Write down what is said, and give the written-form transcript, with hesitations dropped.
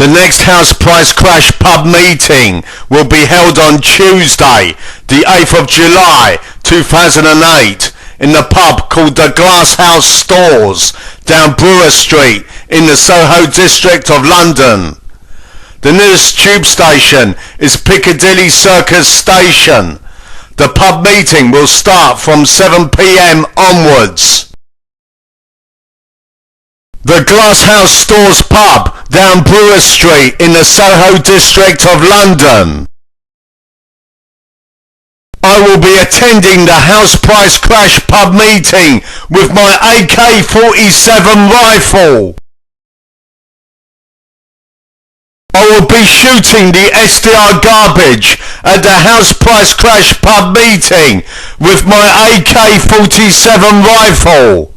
The next house price crash pub meeting will be held on Tuesday, the 8th of July 2008 in the pub called the Glass House Stores down Brewer Street in the Soho district of London. The nearest tube station is Piccadilly Circus Station. The pub meeting will start from 7 p.m. onwards. The Glass House Stores pub down Brewer Street in the Soho district of London. I will be attending the house price crash pub meeting with my AK47 rifle. I will be shooting the SDR garbage at the house price crash pub meeting with my AK47 rifle.